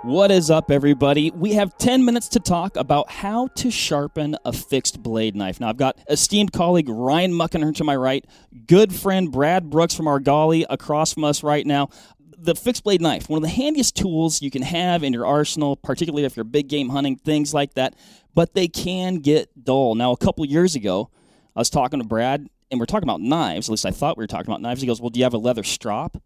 What is up, everybody? We have 10 minutes to talk about how to sharpen a fixed blade knife. Now, I've got esteemed colleague Ryan Muckenher to my right, good friend Brad Brooks from Argali across from us right now. The fixed blade knife, one of the handiest tools you can have in your arsenal, particularly if you're big game hunting, things like that, but they can get dull. Now, a couple years ago, I was talking to Brad, and we're talking about knives, at least I thought we were talking about knives. He goes, well, do you have a leather strop?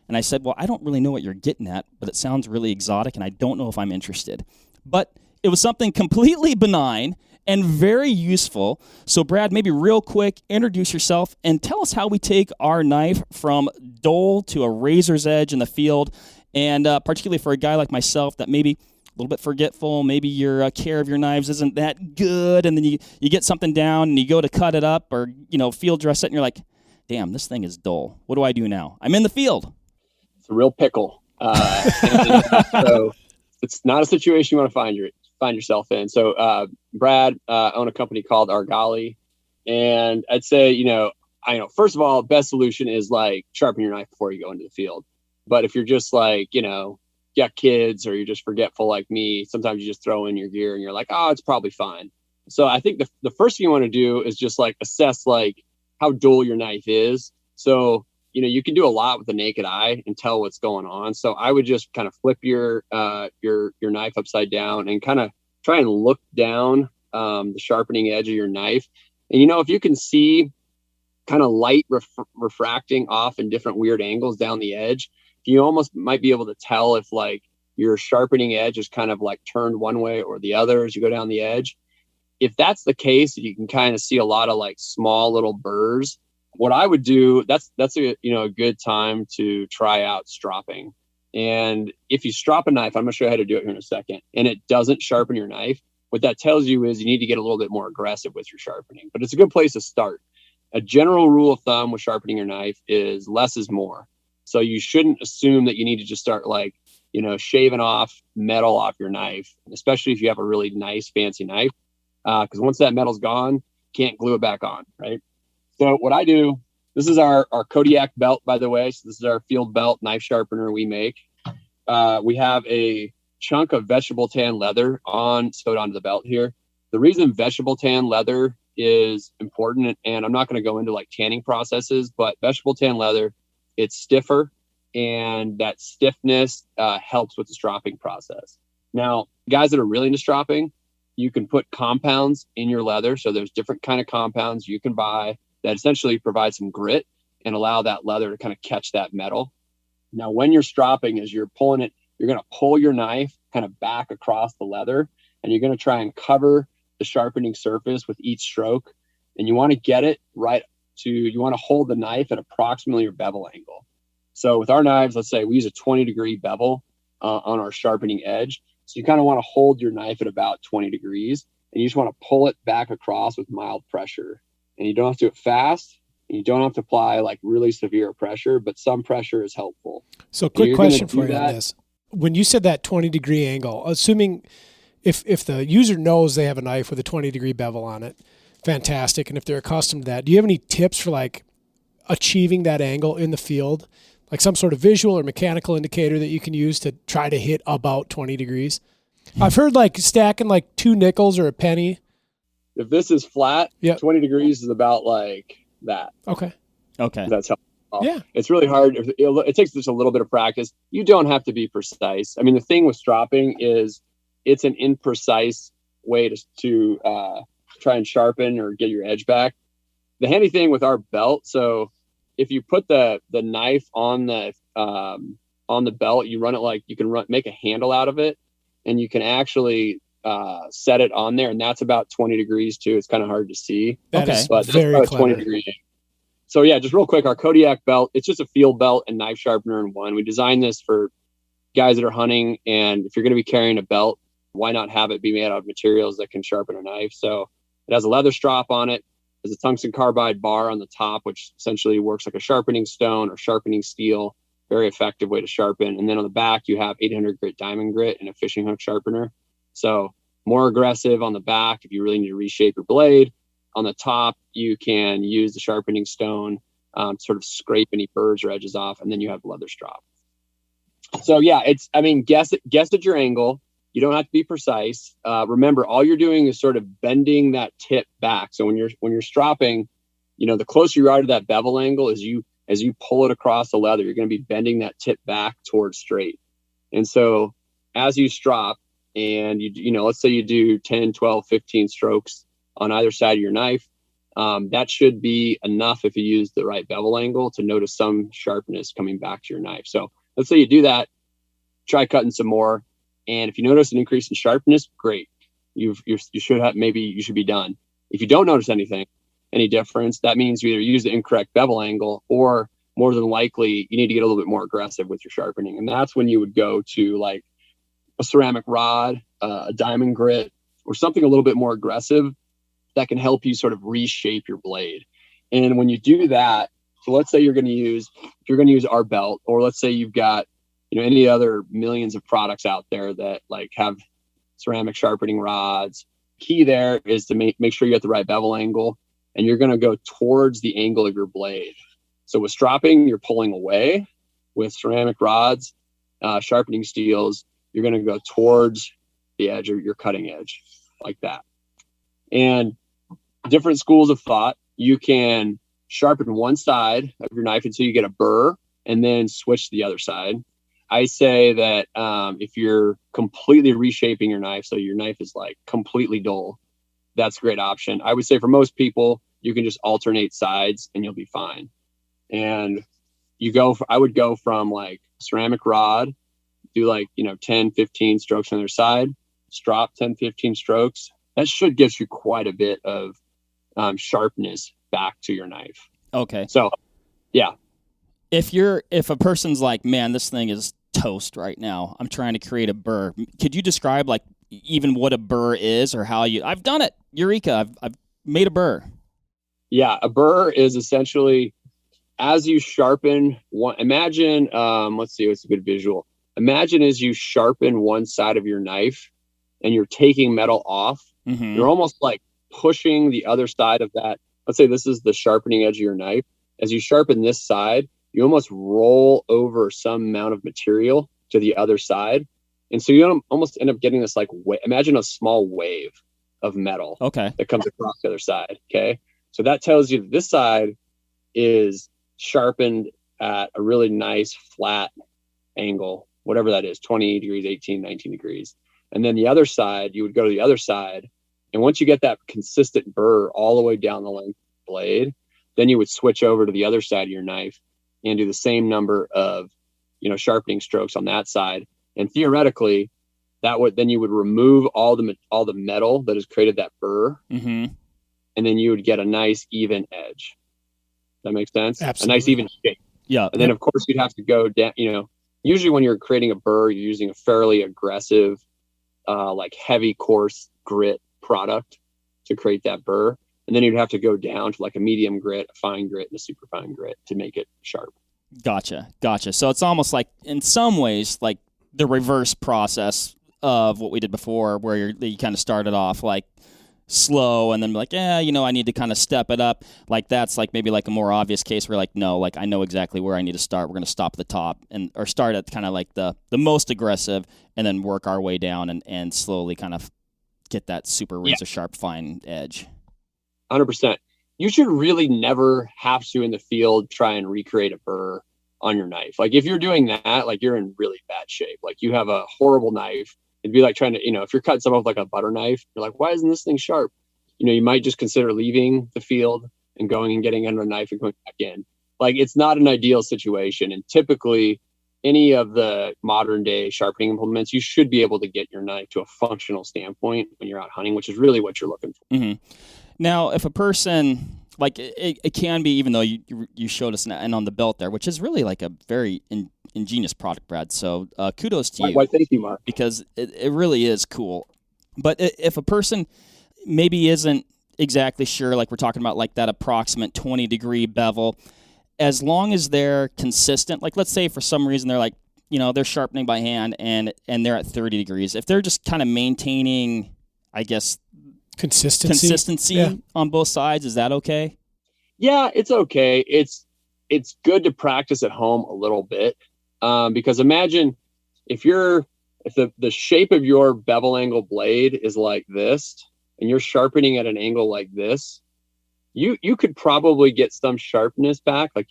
And I said, well, I don't really know what you're getting at, but it sounds really exotic, and I don't know if I'm interested. But it was something completely benign and very useful. So, Brad, maybe real quick, introduce yourself and tell us how we take our knife from dull to a razor's edge in the field, and particularly for a guy like myself that maybe a little bit forgetful, maybe your care of your knives isn't that good, and then you get something down and you go to cut it up or, field dress it, and you're like, damn, this thing is dull. What do I do now? I'm in the field. It's a real pickle. So it's not a situation you want to find yourself in. So Brad own a company called Argali, and I'd say, first of all, best solution is like sharpen your knife before you go into the field. But if you're just like, got kids or you're just forgetful like me, sometimes you just throw in your gear and you're like, oh, it's probably fine. So I think the first thing you want to do is just like assess like how dull your knife is. So you can do a lot with the naked eye and tell what's going on. So I would just kind of flip your knife upside down and kind of try and look down the sharpening edge of your knife. And, if you can see kind of light refracting off in different weird angles down the edge, you almost might be able to tell if like your sharpening edge is kind of like turned one way or the other as you go down the edge. If that's the case, you can kind of see a lot of like small little burrs. What I would do, that's a good time to try out stropping. And if you strop a knife, I'm going to show you how to do it here in a second, and it doesn't sharpen your knife, what that tells you is you need to get a little bit more aggressive with your sharpening. But it's a good place to start. A general rule of thumb with sharpening your knife is less is more. So you shouldn't assume that you need to just start like, shaving off metal off your knife, especially if you have a really nice fancy knife, because once that metal's gone, you can't glue it back on, right? So what I do, this is our Kodiak belt, by the way. So this is our field belt knife sharpener we make. We have a chunk of vegetable tan leather sewed onto the belt here. The reason vegetable tan leather is important, and I'm not going to go into like tanning processes, but vegetable tan leather, it's stiffer, and that stiffness helps with the stropping process. Now, guys that are really into stropping, you can put compounds in your leather. So there's different kind of compounds you can buy that essentially provide some grit and allow that leather to kind of catch that metal. Now, when you're stropping, as you're pulling it, you're going to pull your knife kind of back across the leather, and you're going to try and cover the sharpening surface with each stroke. And you want to get it you want to hold the knife at approximately your bevel angle. So with our knives, let's say we use a 20-degree bevel on our sharpening edge. So you kind of want to hold your knife at about 20 degrees, and you just want to pull it back across with mild pressure. And you don't have to do it fast, and you don't have to apply like really severe pressure, but some pressure is helpful. So quick question for you on this. When you said that 20-degree angle, assuming if the user knows they have a knife with a 20-degree bevel on it, fantastic. And if they're accustomed to that, do you have any tips for like achieving that angle in the field? Like some sort of visual or mechanical indicator that you can use to try to hit about 20 degrees? I've heard like stacking like 2 nickels or a penny. If this is flat, 20 degrees is about like that. Okay. That's helpful. Yeah. It's really hard. It takes just a little bit of practice. You don't have to be precise. I mean, the thing with stropping is it's an imprecise way to try and sharpen or get your edge back. The handy thing with our belt, so if you put the knife on the belt, you run it like you can make a handle out of it, and you can actually set it on there, and that's about 20 degrees too. It's kind of hard to see. That is but very that's about clever. 20 degrees. So yeah, just real quick, our Kodiak belt, it's just a field belt and knife sharpener in one. We designed this for guys that are hunting, and if you're going to be carrying a belt, why not have it be made out of materials that can sharpen a knife? So it has a leather strap on it. There's a tungsten carbide bar on the top, which essentially works like a sharpening stone or sharpening steel. Very effective way to sharpen. And then on the back, you have 800 grit diamond grit and a fishing hook sharpener. So more aggressive on the back if you really need to reshape your blade. On the top, you can use the sharpening stone, sort of scrape any burrs or edges off, and then you have leather strap. So yeah, guess at your angle. You don't have to be precise. Remember, all you're doing is sort of bending that tip back. So when you're stropping, the closer you are to that bevel angle, as you pull it across the leather, you're going to be bending that tip back towards straight. And so as you strop, and let's say you do 10, 12, 15 strokes on either side of your knife, that should be enough if you use the right bevel angle to notice some sharpness coming back to your knife. So let's say you do that, try cutting some more. And if you notice an increase in sharpness, great. You should be done. If you don't notice any difference, that means you either use the incorrect bevel angle, or more than likely you need to get a little bit more aggressive with your sharpening. And that's when you would go to like a ceramic rod, a diamond grit, or something a little bit more aggressive that can help you sort of reshape your blade. And when you do that, so let's say if you're going to use our belt, or let's say you've got any other millions of products out there that like have ceramic sharpening rods. Key there is to make sure you get the right bevel angle, and you're going to go towards the angle of your blade. So with stropping, you're pulling away. With ceramic rods, sharpening steels, you're going to go towards the edge of your cutting edge, like that. And different schools of thought, you can sharpen one side of your knife until you get a burr, and then switch to the other side. I say that if you're completely reshaping your knife, so your knife is like completely dull, that's a great option. I would say for most people, you can just alternate sides and you'll be fine. And I would go from like ceramic rod, do like, 10, 15 strokes on their side, strop 10, 15 strokes. That should give you quite a bit of sharpness back to your knife. Okay. So, yeah. If a person's like, man, this thing is toast right now, I'm trying to create a burr. Could you describe like even what a burr is, or how I've done it. Eureka. I've made a burr. Yeah. A burr is essentially as you sharpen one, imagine, let's see, what's a good visual. Imagine as you sharpen one side of your knife and you're taking metal off, you're almost like pushing the other side of that. Let's say this is the sharpening edge of your knife. As you sharpen this side, you almost roll over some amount of material to the other side. And so you almost end up getting this like, imagine a small wave of metal that comes across the other side. Okay. So that tells you that this side is sharpened at a really nice flat angle, whatever that is, 20 degrees, 18, 19 degrees. And then the other side, you would go to the other side. And once you get that consistent burr all the way down the length of the blade, then you would switch over to the other side of your knife and do the same number of, sharpening strokes on that side. And theoretically, then you would remove all the metal that has created that burr, and then you would get a nice even edge. That makes sense. Absolutely. A nice even shape. Yeah. And then of course you'd have to go down. Usually when you're creating a burr, you're using a fairly aggressive, like heavy coarse grit product to create that burr. And then you'd have to go down to like a medium grit, a fine grit, and a super fine grit to make it sharp. Gotcha. So it's almost like, in some ways, like the reverse process of what we did before, where you kind of started off like slow and then like, I need to kind of step it up. Like that's like maybe like a more obvious case where like, no, like I know exactly where I need to start. We're going to stop at the top or start at kind of like the most aggressive and then work our way down and slowly kind of get that super razor sharp fine edge. 100%. You should really never have to in the field try and recreate a burr on your knife. Like if you're doing that, like you're in really bad shape. Like you have a horrible knife. It'd be like trying to, if you're cutting something with like a butter knife, you're like, why isn't this thing sharp? You might just consider leaving the field and going and getting under a knife and going back in. Like it's not an ideal situation. And typically any of the modern day sharpening implements, you should be able to get your knife to a functional standpoint when you're out hunting, which is really what you're looking for. Now, if a person, like it can be, even though you showed us and on the belt there, which is really like a very ingenious product, Brad. So kudos to you. Why, thank you, Mark. Because it really is cool. But if a person maybe isn't exactly sure, like we're talking about like that approximate 20-degree bevel, as long as they're consistent, like let's say for some reason they're like, they're sharpening by hand and they're at 30 degrees. If they're just kind of maintaining, I guess, consistency on both sides, is that okay? Yeah, it's okay. It's good to practice at home a little bit, because imagine if the shape of your bevel angle blade is like this, and you're sharpening at an angle like this, you could probably get some sharpness back, but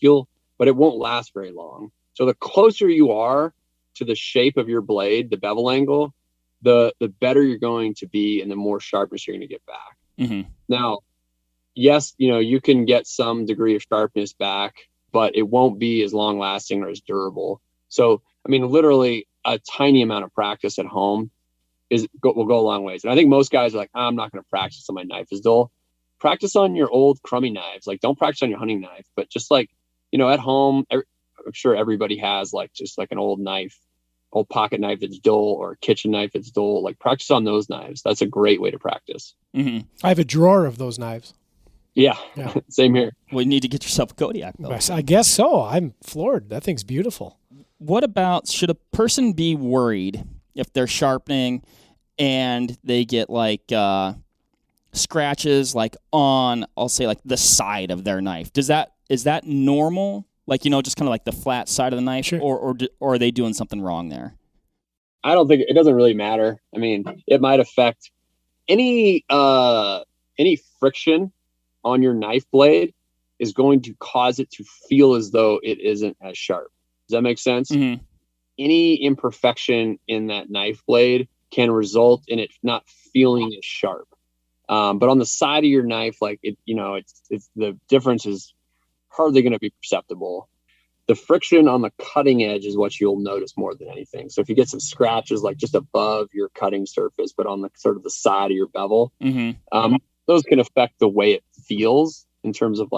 it won't last very long. So the closer you are to the shape of your blade, the bevel angle, the better you're going to be and the more sharpness you're going to get back. Mm-hmm. Now, yes, you can get some degree of sharpness back, but it won't be as long lasting or as durable. So, I mean, literally a tiny amount of practice at home will go a long ways. And I think most guys are like, I'm not going to practice so my knife is dull. Practice on your old crummy knives. Like, don't practice on your hunting knife, but just like, at home, I'm sure everybody has just an old knife, old pocket knife that's dull, or a kitchen knife that's dull. Like, practice on those knives. That's a great way to practice. Mm-hmm. I have a drawer of those knives. Yeah. Same here. Well, you need to get yourself a Kodiak belt. I guess so. I'm floored. That thing's beautiful. What about, should a person be worried if they're sharpening and they get scratches on, I'll say, the side of their knife? Is that normal? Just kind of the flat side of the knife, sure. or are they doing something wrong there? I don't think it doesn't really matter. I mean, it might affect any friction on your knife blade is going to cause it to feel as though it isn't as sharp. Does that make sense? Mm-hmm. Any imperfection in that knife blade can result in it not feeling as sharp. But on the side of your knife, it's the difference is hardly going to be perceptible. The friction on the cutting edge is what you'll notice more than anything. So if you get some scratches just above your cutting surface, but on the sort of the side of your bevel, mm-hmm. Those can affect the way it feels in terms of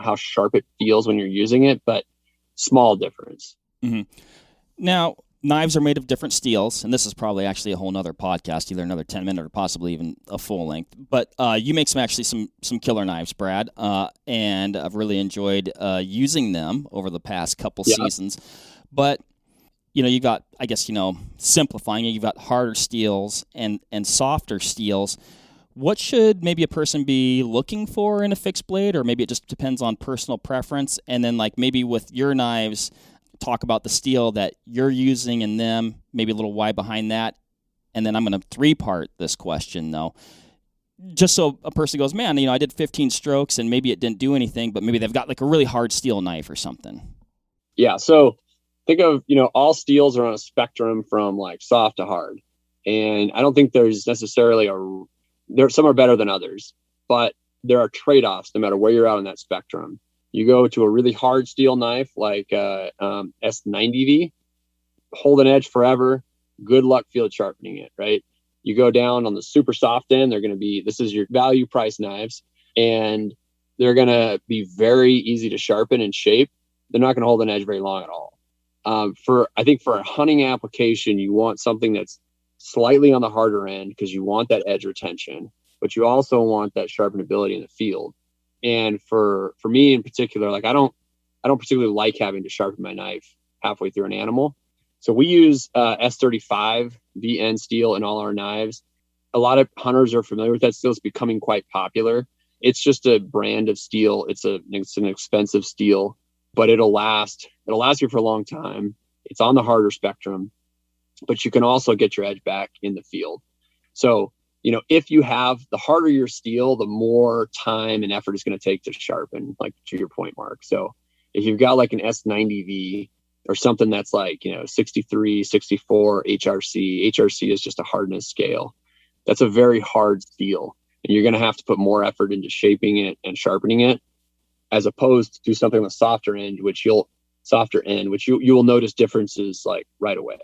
how sharp it feels when you're using it, but small difference. Mm-hmm. Now, knives are made of different steels, and this is probably actually a whole nother podcast, either another 10-minute or possibly even a full length. But you make some killer knives, Brad, and I've really enjoyed using them over the past couple seasons. But you've got, I guess, simplifying it, you've got harder steels and softer steels. What should maybe a person be looking for in a fixed blade, or maybe it just depends on personal preference? And then maybe with your knives, talk about the steel that you're using in them, maybe a little why behind that. And then I'm going to 3-part this question, though, just so a person goes, man, I did 15 strokes and maybe it didn't do anything, but maybe they've got a really hard steel knife or something. Yeah. So think of, all steels are on a spectrum from soft to hard. And I don't think there's necessarily some are better than others, but there are trade-offs no matter where you're at on that spectrum. You go to a really hard steel knife like S90V, hold an edge forever, good luck field sharpening it, right? You go down on the super soft end, this is your value price knives, and they're going to be very easy to sharpen and shape. They're not going to hold an edge very long at all. I think for a hunting application, you want something that's slightly on the harder end because you want that edge retention, but you also want that sharpenability in the field. And for me in particular, I don't particularly like having to sharpen my knife halfway through an animal. So we use S35 VN steel in all our knives. A lot of hunters are familiar with that steel. It's becoming quite popular. It's just a brand of steel. It's an expensive steel, but it'll last you for a long time. It's on the harder spectrum, but you can also get your edge back in the field. So, if you have the harder your steel, the more time and effort it's going to take to sharpen, to your point, Mark. So if you've got an S90V or something that's 63, 64 HRC is just a hardness scale. That's a very hard steel. And you're going to have to put more effort into shaping it and sharpening it, as opposed to something with softer end, which you will notice differences right away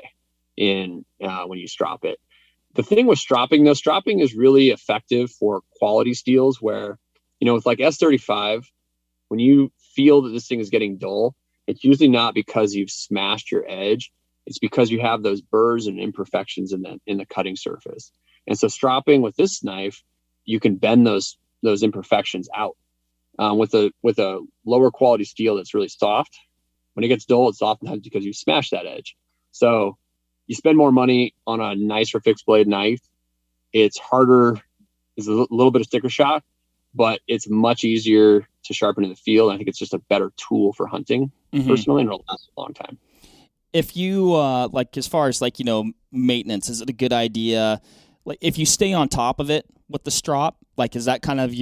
in when you strop it. The thing with stropping is really effective for quality steels where, with S35, when you feel that this thing is getting dull, it's usually not because you've smashed your edge. It's because you have those burrs and imperfections in the cutting surface. And so stropping with this knife, you can bend those imperfections out. With a lower quality steel that's really soft, when it gets dull, it's oftentimes because you smash that edge. So you spend more money on a nicer fixed blade knife. It's harder. There's a little bit of sticker shock, but it's much easier to sharpen in the field. I think it's just a better tool for hunting personally, and it'll last a long time. if you like, as far as like, maintenance, is it a good idea? Like, if you stay on top of it with the strop, like, is that kind of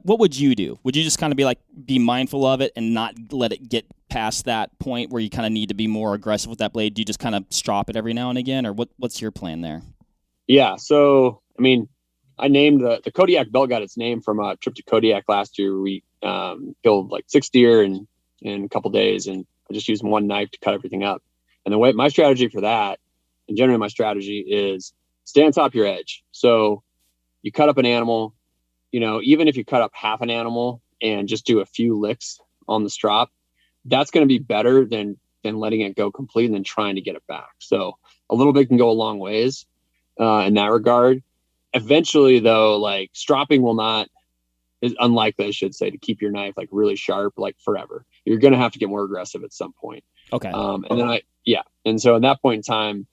what would you do? Would you just kind of be mindful of it and not let it get past that point where you kind of need to be more aggressive with that blade? Do you just kind of strop it every now and again, or what's your plan there? Yeah. So, I mean, I named the Kodiak belt got its name from a trip to Kodiak last year. We killed like 6 deer in a couple days, and I just used one knife to cut everything up. And the way my strategy for that, and generally my strategy, is stay on top of your edge. So you cut up an animal, even if you cut up half an animal and just do a few licks on the strop, that's going to be better than letting it go complete and then trying to get it back. So a little bit can go a long ways in that regard. Eventually, though, like, stropping is unlikely, I should say, to keep your knife like really sharp, like, forever. You're going to have to get more aggressive at some point. Okay. And so at that point in time,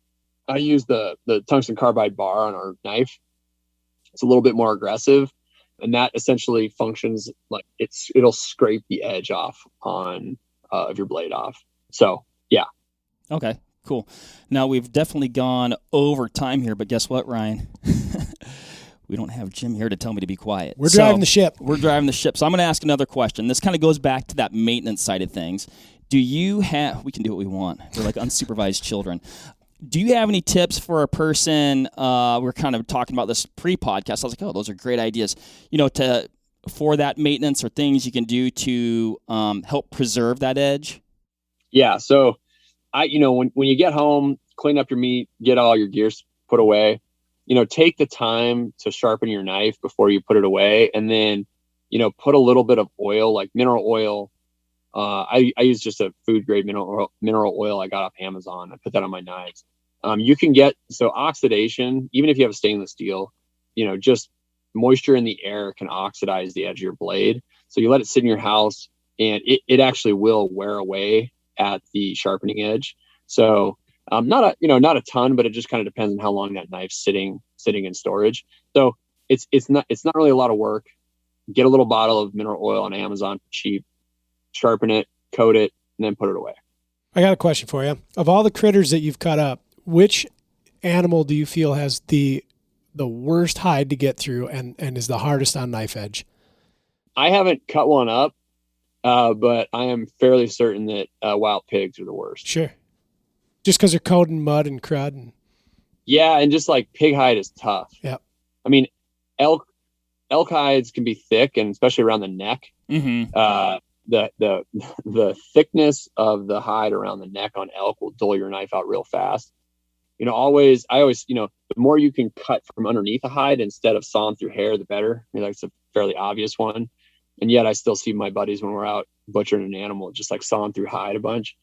I use the tungsten carbide bar on our knife. It's a little bit more aggressive, and that essentially functions like it'll scrape the edge off of your blade off. So, yeah. Okay, cool. Now, we've definitely gone over time here, but guess what, Ryan? We don't have Jim here to tell me to be quiet. We're driving the ship. We're driving the ship. So I'm going to ask another question. This kind of goes back to that maintenance side of things. We can do what we want. We're like unsupervised children. Do you have any tips for a person? We're kind of talking about this pre-podcast. I was like, oh, those are great ideas. For that maintenance, or things you can do to help preserve that edge. Yeah. So when you get home, clean up your meat, get all your gears put away, take the time to sharpen your knife before you put it away. And then, put a little bit of oil, like mineral oil. I use just a food grade mineral oil I got off Amazon. I put that on my knives. You can get, oxidation, even if you have a stainless steel, just moisture in the air can oxidize the edge of your blade. So you let it sit in your house, and it actually will wear away at the sharpening edge. So not a ton, but it just kind of depends on how long that knife's sitting in storage. So it's not really a lot of work. Get a little bottle of mineral oil on Amazon for cheap, sharpen it, coat it, and then put it away. I got a question for you. Of all the critters that you've cut up, which animal do you feel has the worst hide to get through and is the hardest on knife edge? I haven't cut one up, but I am fairly certain that wild pigs are the worst. Sure. Just because they're coated in mud and crud. Yeah, and just like pig hide is tough. Yeah. I mean, elk hides can be thick, and especially around the neck. Mm-hmm. The thickness of the hide around the neck on elk will dull your knife out real fast. I always, the more you can cut from underneath a hide instead of sawing through hair, the better. That's a fairly obvious one. And yet I still see my buddies when we're out butchering an animal, just like sawing through hide a bunch.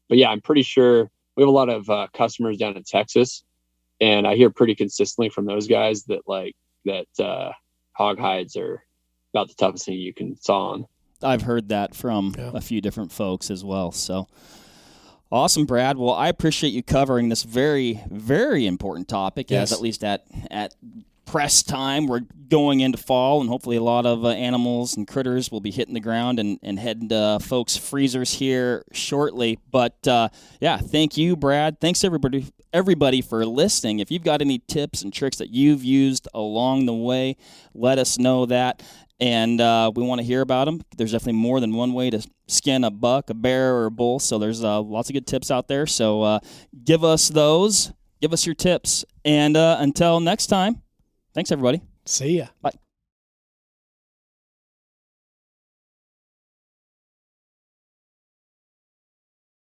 But yeah, I'm pretty sure we have a lot of customers down in Texas, and I hear pretty consistently from those guys that hog hides are about the toughest thing you can saw on. I've heard that from a few different folks as well. So awesome, Brad. Well, I appreciate you covering this very, very important topic. Yes. As at least at press time, we're going into fall, and hopefully a lot of animals and critters will be hitting the ground and heading to folks' freezers here shortly. But thank you, Brad. Thanks everybody for listening. If you've got any tips and tricks that you've used along the way, let us know that. And we want to hear about them. There's definitely more than one way to skin a buck, a bear, or a bull. So there's lots of good tips out there. So give us those. Give us your tips. And until next time, thanks, everybody. See ya. Bye.